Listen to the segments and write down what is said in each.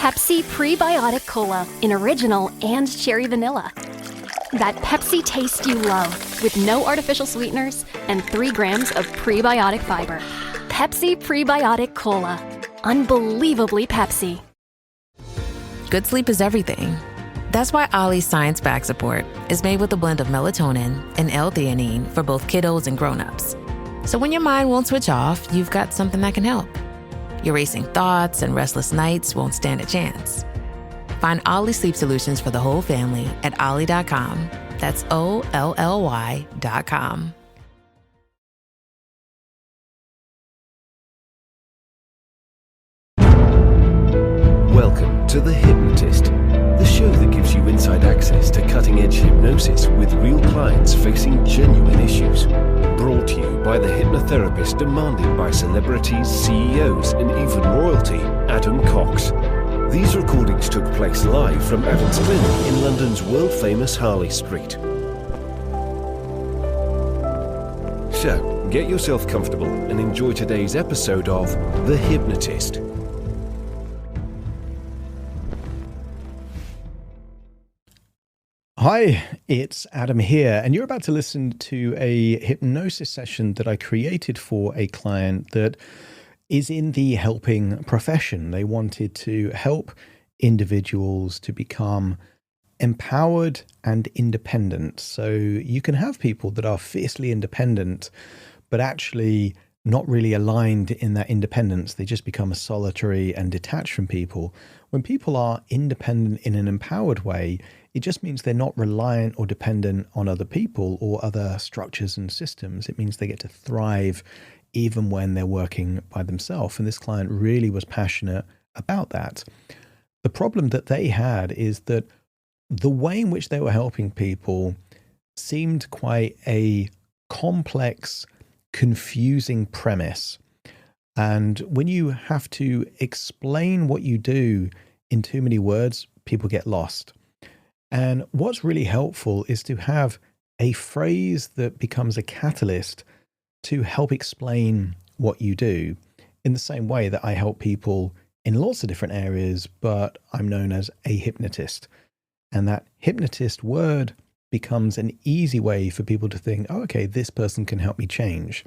Pepsi Prebiotic Cola in original and cherry vanilla. That Pepsi taste you love with no artificial sweeteners and 3 grams of prebiotic fiber. Pepsi Prebiotic Cola. Unbelievably Pepsi. Good sleep is everything. That's why Ollie's Science Back Support is made with a blend of melatonin and L-theanine for both kiddos and grown-ups. So when your mind won't switch off, you've got something that can help. Your racing thoughts and restless nights won't stand a chance. Find Ollie Sleep Solutions for the whole family at ollie.com. That's OLLY.com. Welcome to The Hypnotist, the show that gives you inside access to cutting-edge hypnosis with real clients facing genuine issues. Brought to you by the hypnotherapist demanded by celebrities, CEOs, and even royalty, Adam Cox. These recordings took place live from Adam's clinic in London's world-famous Harley Street. So, get yourself comfortable and enjoy today's episode of The Hypnotist. Hi, it's Adam here, and you're about to listen to a hypnosis session that I created for a client that is in the helping profession. They wanted to help individuals to become empowered and independent. So you can have people that are fiercely independent, but actually not really aligned in that independence. They just become solitary and detached from people. When people are independent in an empowered way, it just means they're not reliant or dependent on other people or other structures and systems. It means they get to thrive even when they're working by themselves. And this client really was passionate about that. The problem that they had is that the way in which they were helping people seemed quite a complex, confusing premise. And when you have to explain what you do in too many words, people get lost. And what's really helpful is to have a phrase that becomes a catalyst to help explain what you do, in the same way that I help people in lots of different areas, but I'm known as a hypnotist. And that hypnotist word becomes an easy way for people to think, oh, okay, this person can help me change.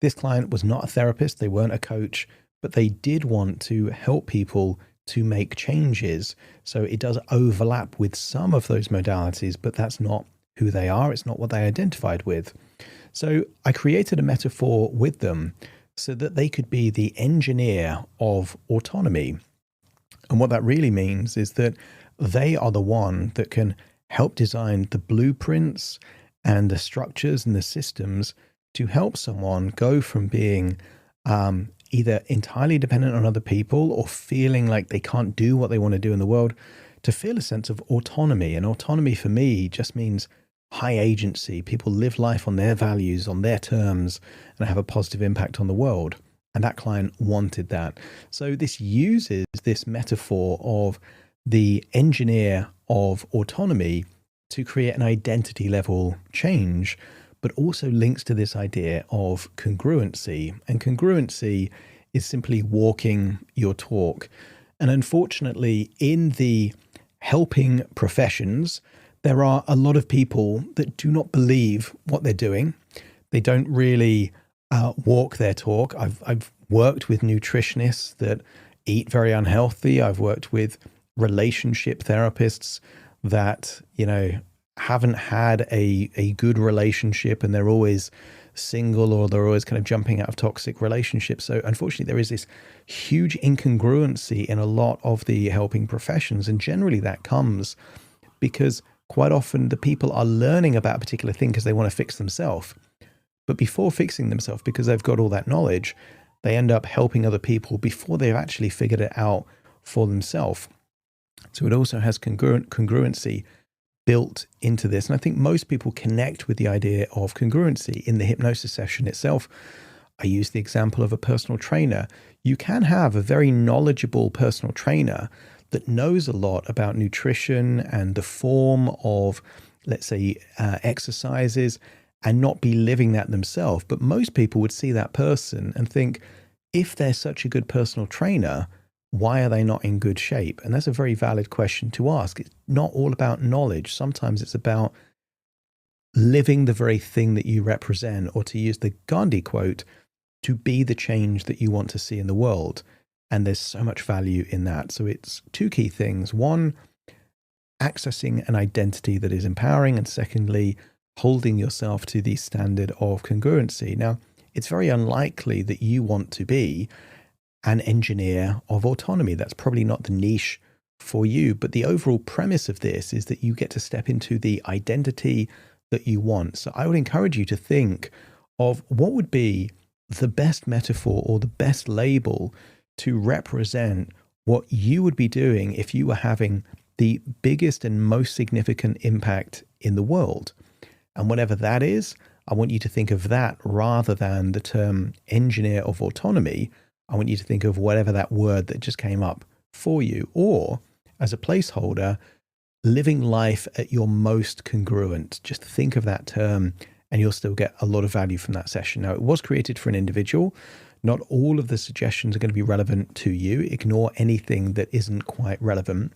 This client was not a therapist, they weren't a coach, but they did want to help people to make changes. So it does overlap with some of those modalities, but that's not who they are. It's not what they identified with. So I created a metaphor with them so that they could be the engineer of autonomy. And what that really means is that they are the one that can help design the blueprints and the structures and the systems to help someone go from being either entirely dependent on other people or feeling like they can't do what they want to do in the world, to feel a sense of autonomy. And autonomy for me just means high agency. People live life on their values, on their terms, and have a positive impact on the world. And that client wanted that. So this uses this metaphor of the engineer of autonomy to create an identity level change, but also links to this idea of congruency. And congruency is simply walking your talk. And unfortunately, in the helping professions, there are a lot of people that do not believe what they're doing. They don't really walk their talk. I've worked with nutritionists that eat very unhealthy. I've worked with relationship therapists that, haven't had a good relationship, and they're always single, or they're always kind of jumping out of toxic relationships. So unfortunately, there is this huge incongruency in a lot of the helping professions. And generally that comes because quite often the people are learning about a particular thing because they want to fix themselves. But before fixing themselves, because they've got all that knowledge, they end up helping other people before they've actually figured it out for themselves. So it also has congruency built into this. And I think most people connect with the idea of congruency. In the hypnosis session itself, I use the example of a personal trainer. You can have a very knowledgeable personal trainer that knows a lot about nutrition and the form of, let's say, exercises, and not be living that themselves. But most people would see that person and think, if they're such a good personal trainer, Why are they not in good shape? And that's a very valid question to ask. It's not all about knowledge. Sometimes it's about living the very thing that you represent, or to use the Gandhi quote, to be the change that you want to see in the world. And there's so much value in that. So it's two key things. One, accessing an identity that is empowering. And secondly, holding yourself to the standard of congruency. Now, it's very unlikely that you want to be an engineer of autonomy. That's probably not the niche for you. But the overall premise of this is that you get to step into the identity that you want. So I would encourage you to think of what would be the best metaphor or the best label to represent what you would be doing if you were having the biggest and most significant impact in the world. And whatever that is, I want you to think of that rather than the term engineer of autonomy. I want you to think of whatever that word that just came up for you, or as a placeholder, living life at your most congruent. Just think of that term and you'll still get a lot of value from that session. Now, it was created for an individual. Not all of the suggestions are going to be relevant to you. Ignore anything that isn't quite relevant.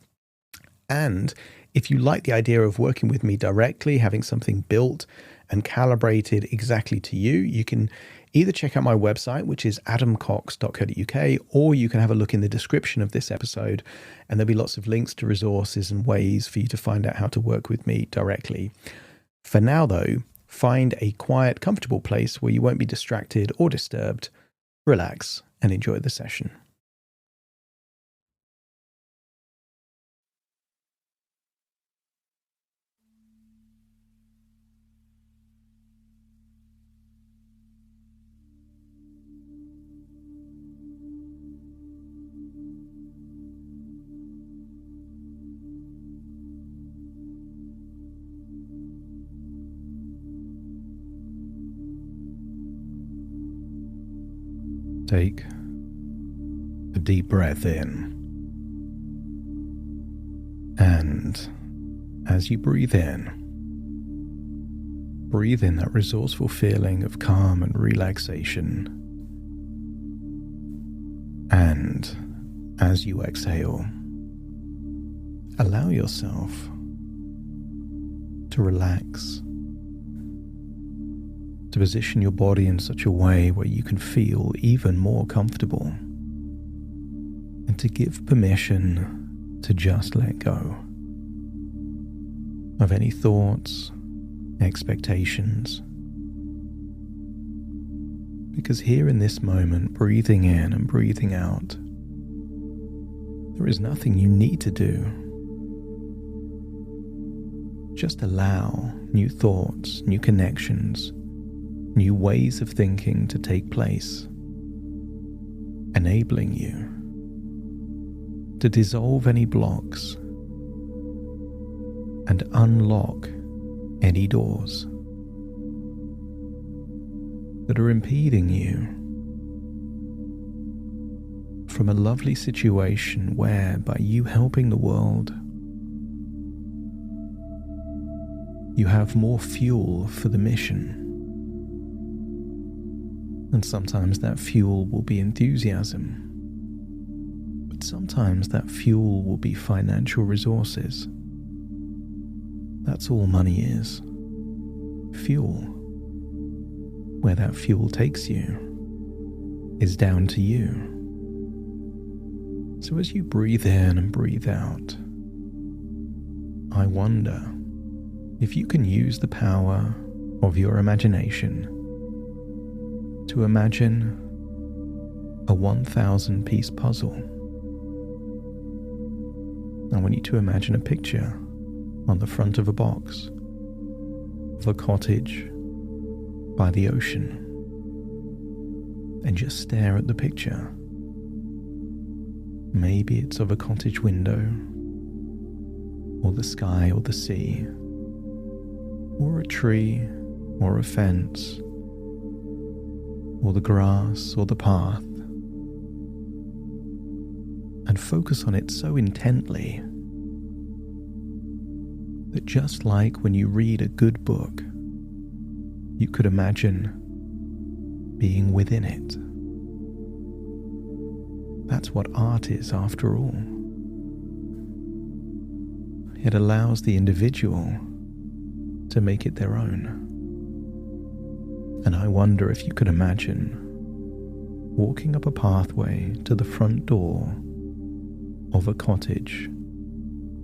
And if you like the idea of working with me directly, having something built and calibrated exactly to you, you can either check out my website, which is adamcox.co.uk, or you can have a look in the description of this episode, and there'll be lots of links to resources and ways for you to find out how to work with me directly. For now, though, find a quiet, comfortable place where you won't be distracted or disturbed. Relax and enjoy the session. Take a deep breath in, and as you breathe in that resourceful feeling of calm and relaxation. And as you exhale, allow yourself to relax, to position your body in such a way where you can feel even more comfortable, and to give permission to just let go of any thoughts, expectations. Because here in this moment, breathing in and breathing out, there is nothing you need to do. Just allow new thoughts, new connections, new ways of thinking to take place, enabling you to dissolve any blocks and unlock any doors that are impeding you from a lovely situation where, by you helping the world, you have more fuel for the mission. And sometimes that fuel will be enthusiasm, but sometimes that fuel will be financial resources. That's all money is. Fuel. Where that fuel takes you is down to you. So as you breathe in and breathe out, I wonder if you can use the power of your imagination to imagine a 1,000-piece puzzle. I want you to imagine a picture on the front of a box of a cottage by the ocean, and just stare at the picture. Maybe it's of a cottage window, or the sky or the sea, or a tree or a fence, or the grass or the path, and focus on it so intently that just like when you read a good book, you could imagine being within it. That's what art is, after all. It allows the individual to make it their own. And I wonder if you could imagine walking up a pathway to the front door of a cottage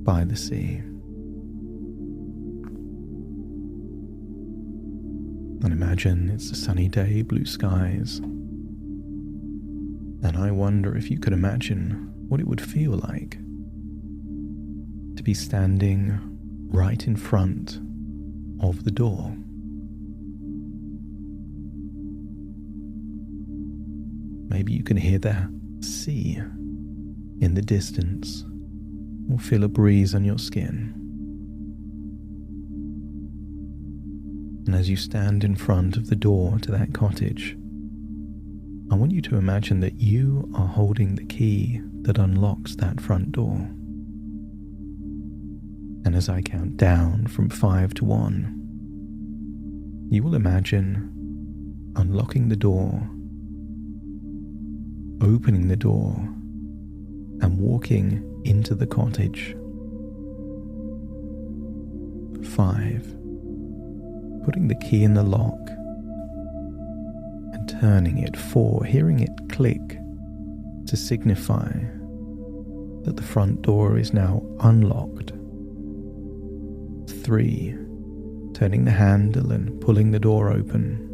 by the sea. And imagine it's a sunny day, blue skies. And I wonder if you could imagine what it would feel like to be standing right in front of the door. Maybe you can hear the sea in the distance, or feel a breeze on your skin. And as you stand in front of the door to that cottage, I want you to imagine that you are holding the key that unlocks that front door. And as I count down from 5 to 1, you will imagine unlocking the door, opening the door, and walking into the cottage. 5. Putting the key in the lock and turning it. 4. Hearing it click to signify that the front door is now unlocked. 3. Turning the handle and pulling the door open.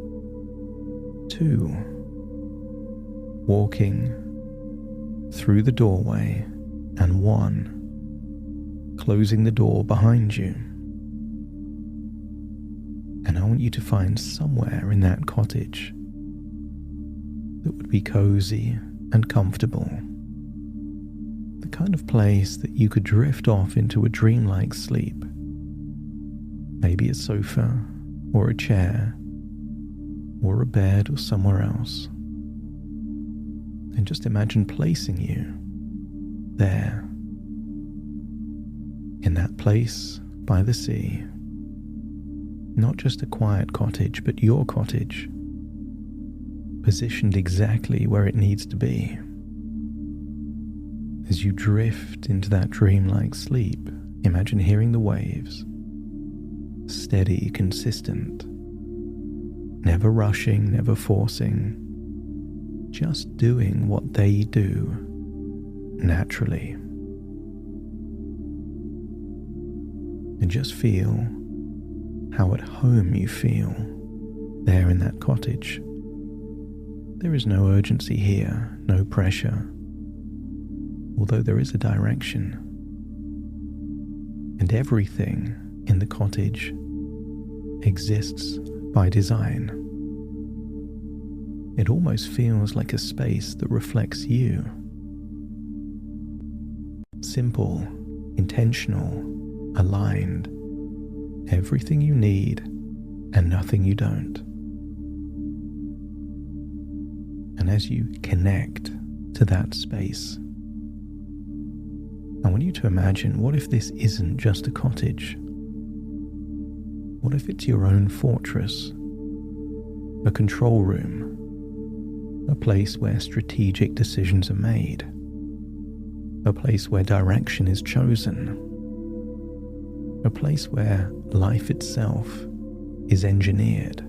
2. Walking through the doorway. And 1. Closing the door behind you. And I want you to find somewhere in that cottage that would be cozy and comfortable. The kind of place that you could drift off into a dreamlike sleep. Maybe a sofa, or a chair, or a bed, or somewhere else. And just imagine placing you there, in that place by the sea. Not just a quiet cottage, but your cottage, positioned exactly where it needs to be. As you drift into that dreamlike sleep, imagine hearing the waves, steady, consistent, never rushing, never forcing, just doing what they do naturally. And just feel how at home you feel there in that cottage. There is no urgency here, no pressure, although there is a direction. And everything in the cottage exists by design. It almost feels like a space that reflects you. Simple, intentional, aligned. Everything you need and nothing you don't. And as you connect to that space, I want you to imagine, what if this isn't just a cottage? What if it's your own fortress, a control room, a place where strategic decisions are made, a place where direction is chosen, a place where life itself is engineered.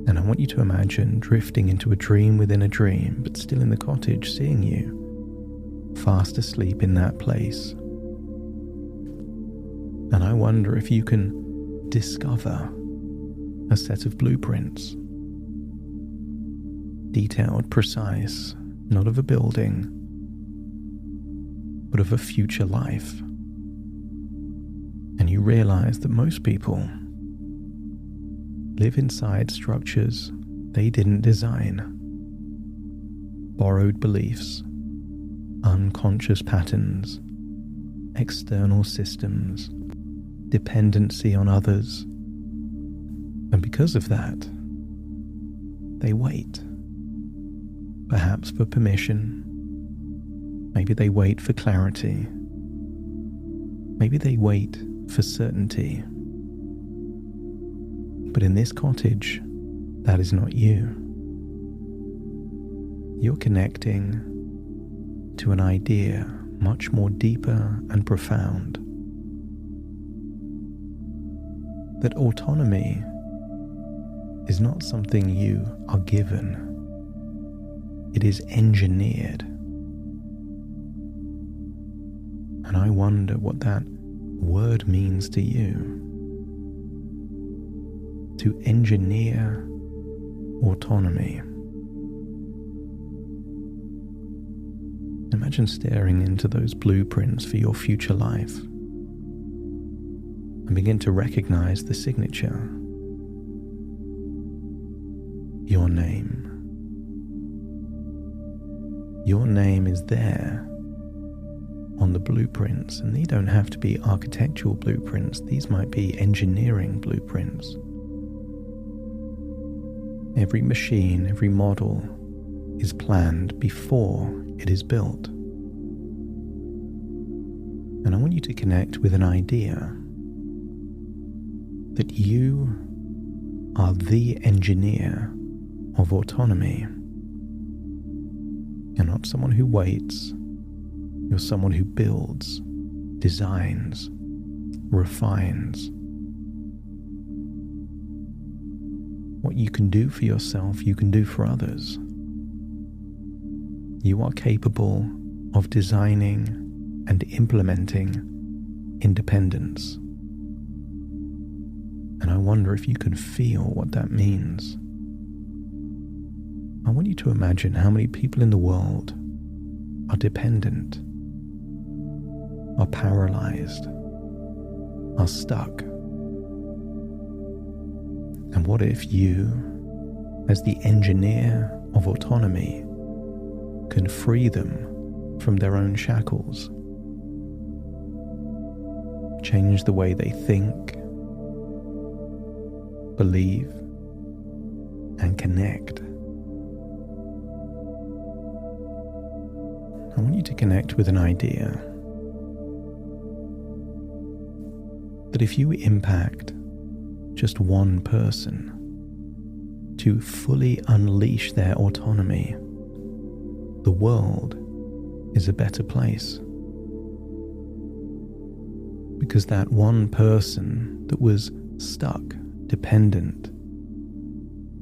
And I want you to imagine drifting into a dream within a dream, but still in the cottage, seeing you fast asleep in that place. And I wonder if you can discover a set of blueprints, detailed, precise, not of a building, but of a future life. And you realize that most people live inside structures they didn't design. Borrowed beliefs, unconscious patterns, external systems, dependency on others. And because of that, they wait. Perhaps for permission. Maybe they wait for clarity. Maybe they wait for certainty. But in this cottage, that is not you. you're connecting to an idea much more deeper and profound. That autonomy is not something you are given. It is engineered. And I wonder what that word means to you. To engineer autonomy. Imagine staring into those blueprints for your future life and begin to recognize the signature. Your name. Your name is there on the blueprints, and they don't have to be architectural blueprints. These might be engineering blueprints. Every machine, every model is planned before it is built. And I want you to connect with an idea that you are the engineer of autonomy. You're not someone who waits. You're someone who builds, designs, refines. What you can do for yourself, you can do for others. You are capable of designing and implementing independence. And I wonder if you can feel what that means. I want you to imagine how many people in the world are dependent, are paralyzed, are stuck. And what if you, as the engineer of autonomy, can free them from their own shackles, change the way they think, believe, and connect? I want you to connect with an idea that if you impact just one person to fully unleash their autonomy, the world is a better place. Because that one person that was stuck, dependent,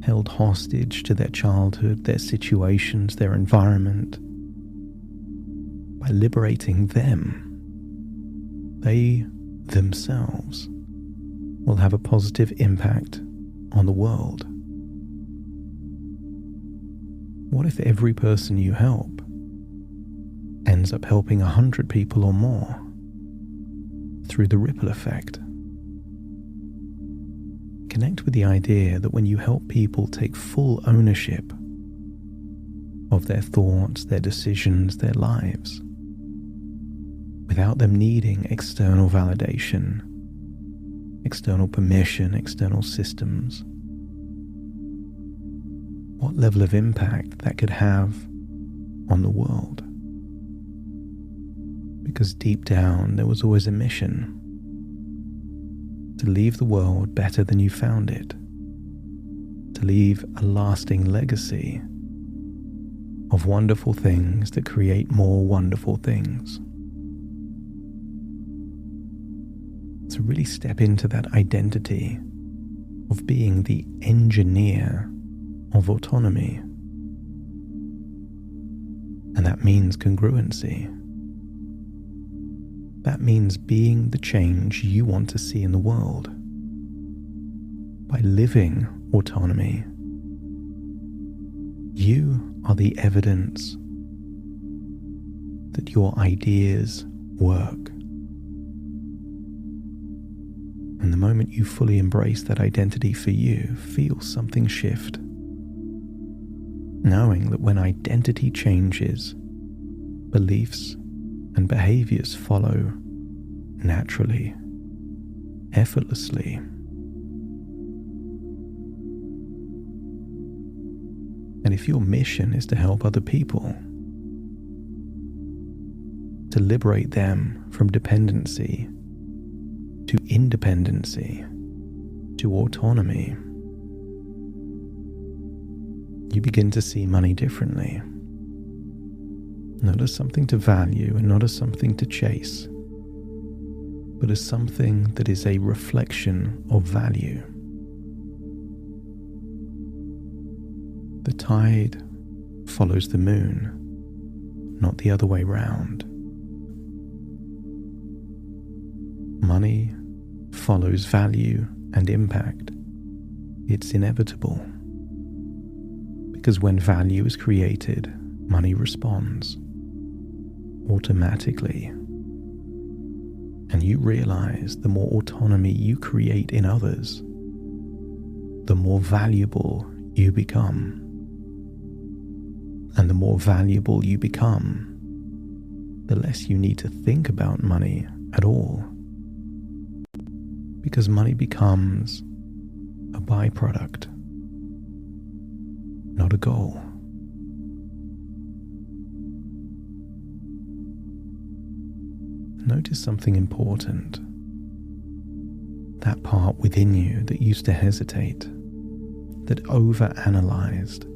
held hostage to their childhood, their situations, their environment, by liberating them, they themselves will have a positive impact on the world. What if every person you help ends up helping 100 people or more through the ripple effect? Connect with the idea that when you help people take full ownership of their thoughts, their decisions, their lives, without them needing external validation, external permission, external systems, what level of impact that could have on the world. Because deep down there was always a mission to leave the world better than you found it, to leave a lasting legacy of wonderful things that create more wonderful things. To really step into that identity of being the engineer of autonomy. And that means congruency. That means being the change you want to see in the world. By living autonomy, you are the evidence that your ideas work. And the moment you fully embrace that identity for you, feel something shift. Knowing that when identity changes, beliefs and behaviors follow naturally, effortlessly. And if your mission is to help other people, to liberate them from dependency, to independency, to autonomy, you begin to see money differently. not as something to value and not as something to chase, but as something that is a reflection of value. The tide follows the moon, not the other way round. Money follows value and impact. It's inevitable. Because when value is created, money responds automatically. And you realize the more autonomy you create in others, the more valuable you become. And the more valuable you become, the less you need to think about money at all. Because money becomes a byproduct, not a goal. Notice something important. That part within you that used to hesitate, that overanalyzed,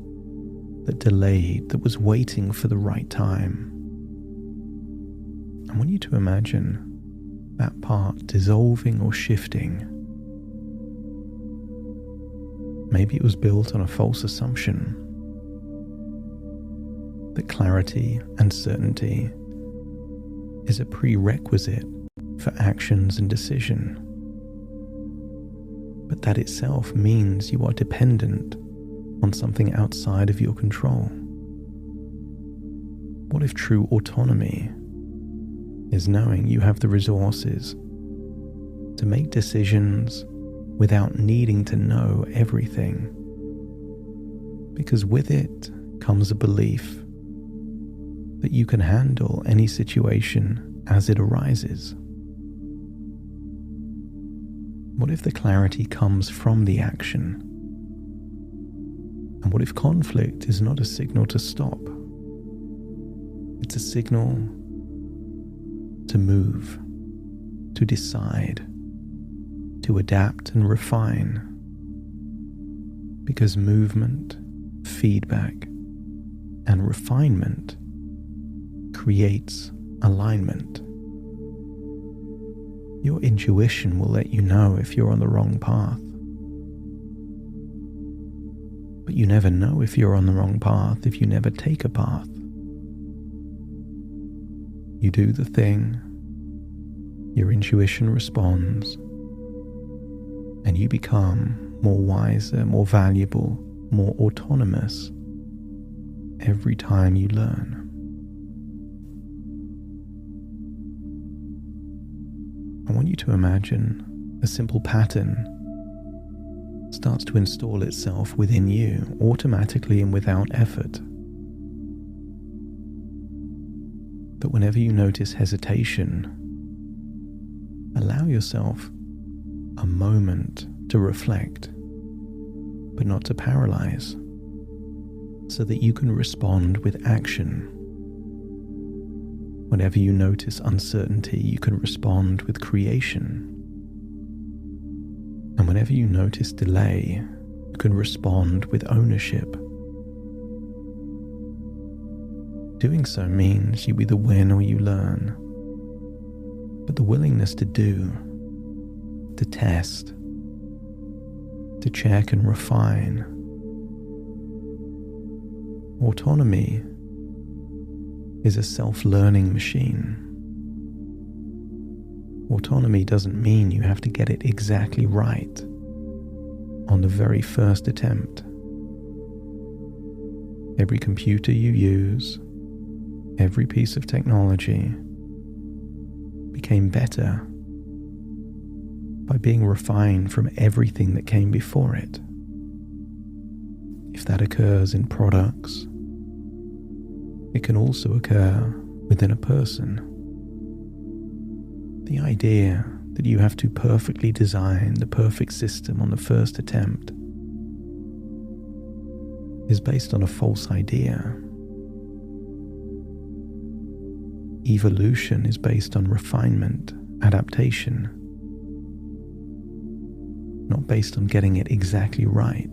that delayed, that was waiting for the right time. I want you to imagine that part dissolving or shifting. Maybe it was built on a false assumption that clarity and certainty is a prerequisite for actions and decision. But that itself means you are dependent on something outside of your control. What if true autonomy is knowing you have the resources to make decisions without needing to know everything? Because with it comes a belief that you can handle any situation as it arises. What if the clarity comes from the action? And what if conflict is not a signal to stop? It's a signal to move, to decide, to adapt and refine. Because movement, feedback, and refinement creates alignment. Your intuition will let you know if you're on the wrong path. But you never know if you're on the wrong path if you never take a path. You do the thing, your intuition responds, and you become more wiser, more valuable, more autonomous every time you learn. I want you to imagine a simple pattern starts to install itself within you automatically and without effort. That whenever you notice hesitation, allow yourself a moment to reflect, but not to paralyze, so that you can respond with action. Whenever you notice uncertainty, you can respond with creation. And whenever you notice delay, you can respond with ownership. Doing so means you either win or you learn. But the willingness to do, to test, to check and refine. Autonomy is a self-learning machine. Autonomy doesn't mean you have to get it exactly right on the very first attempt. Every computer you use, every piece of technology became better by being refined from everything that came before it. If that occurs in products, it can also occur within a person. The idea that you have to perfectly design the perfect system on the first attempt is based on a false idea. Evolution is based on refinement, adaptation, not based on getting it exactly right.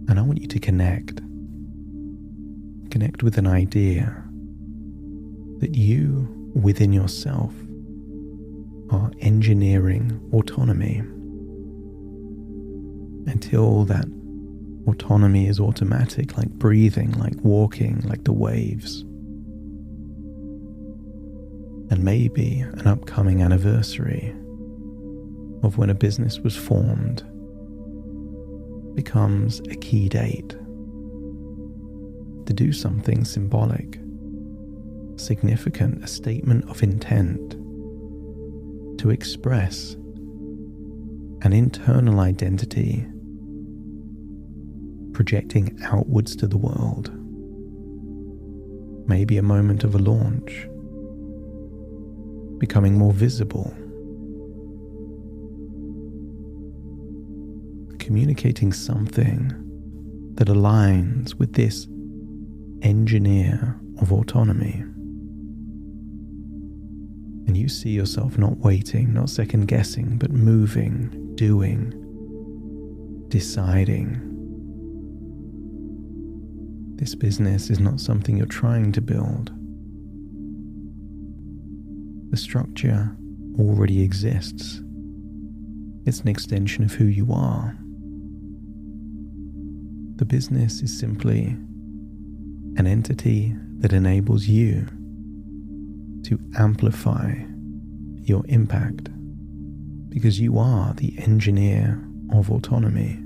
And I want you to connect with an idea that you, within yourself, are engineering autonomy until that autonomy is automatic, like breathing, like walking, like the waves. And maybe an upcoming anniversary of when a business was formed becomes a key date to do something symbolic, significant, a statement of intent to express an internal identity projecting outwards to the world. Maybe a moment of a launch, becoming more visible, communicating something that aligns with this engineer of autonomy. And you see yourself not waiting, not second guessing, but moving, doing, deciding. This business is not something you're trying to build. The structure already exists. It's an extension of who you are. The business is simply an entity that enables you to amplify your impact because you are the engineer of autonomy.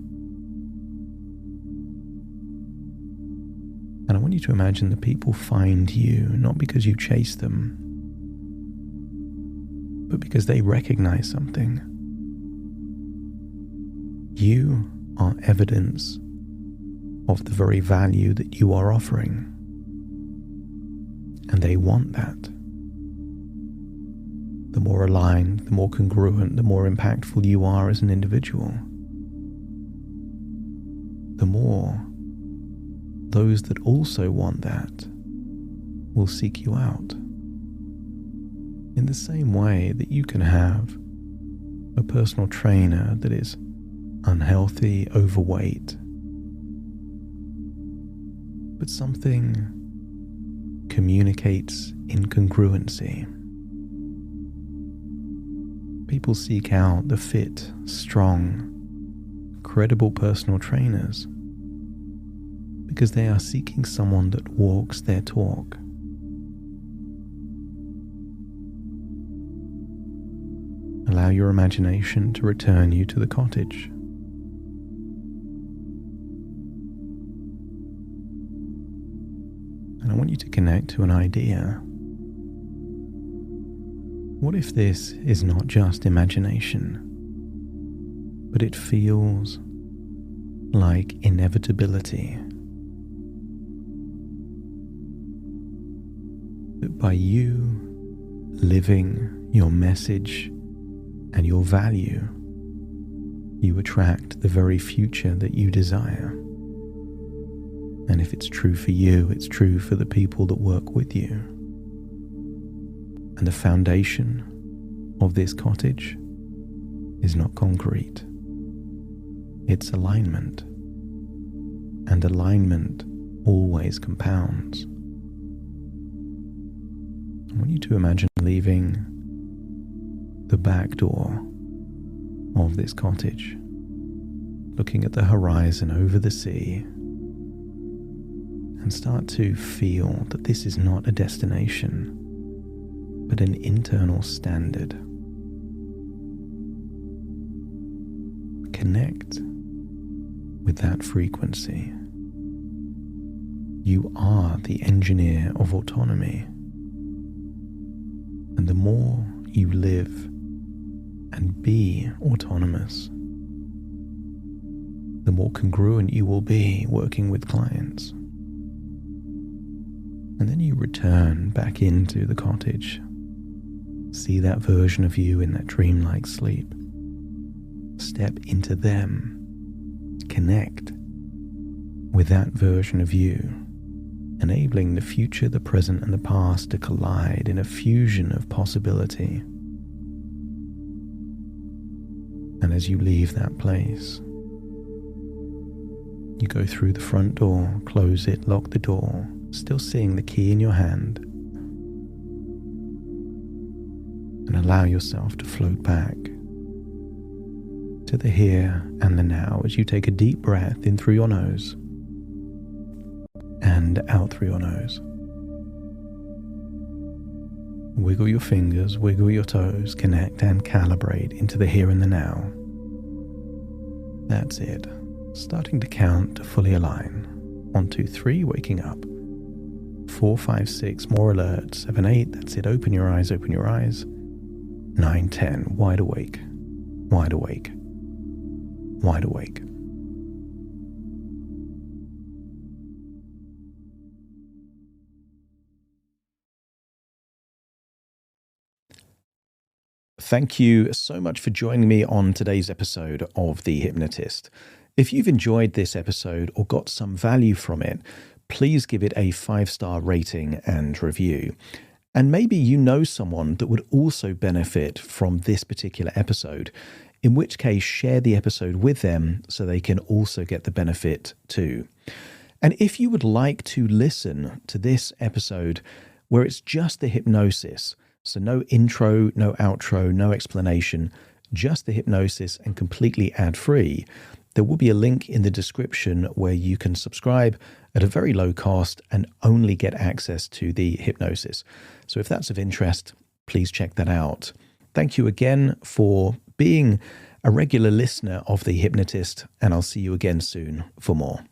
And I want you to imagine that people find you not because you chase them, but because they recognize something. You are evidence of the very value that you are offering. And they want that. The more aligned, the more congruent, the more impactful you are as an individual, the more those that also want that will seek you out. In the same way that you can have a personal trainer that is unhealthy, overweight, but something communicates incongruency. People seek out the fit, strong, credible personal trainers because they are seeking someone that walks their talk. Allow your imagination to return you to the cottage. And I want you to connect to an idea. What if this is not just imagination, but it feels like inevitability? That by you living your message and your value, you attract the very future that you desire. And if it's true for you, it's true for the people that work with you. And the foundation of this cottage is not concrete. It's alignment. And alignment always compounds. I want you to imagine leaving the back door of this cottage, looking at the horizon over the sea, and start to feel that this is not a destination, but an internal standard. Connect with that frequency. You are the engineer of autonomy. And the more you live and be autonomous, the more congruent you will be working with clients. And then you return back into the cottage. See that version of you in that dreamlike sleep. Step into them. Connect with that version of you, enabling the future, the present, and the past to collide in a fusion of possibility. And as you leave that place, You go through the front door, close it, lock the door, still seeing the key in your hand, and allow yourself to float back to the here and the now as you take a deep breath in through your nose and out through your nose. Wiggle your fingers, wiggle your toes, connect and calibrate into the here and the now. That's it. Starting to count to fully align. 1, 2, 3, waking up. 4, 5, 6, more alert. 7, 8, that's it. Open your eyes, open your eyes. 9, 10, wide awake, wide awake, wide awake. Thank you so much for joining me on today's episode of The Hypnotist. If you've enjoyed this episode or got some value from it, please give it a 5-star rating and review. And maybe you know someone that would also benefit from this particular episode, in which case share the episode with them so they can also get the benefit too. And if you would like to listen to this episode where it's just the hypnosis, so no intro, no outro, no explanation, just the hypnosis and completely ad-free, there will be a link in the description where you can subscribe at a very low cost and only get access to the hypnosis. So if that's of interest, please check that out. Thank you again for being a regular listener of The Hypnotist, and I'll see you again soon for more.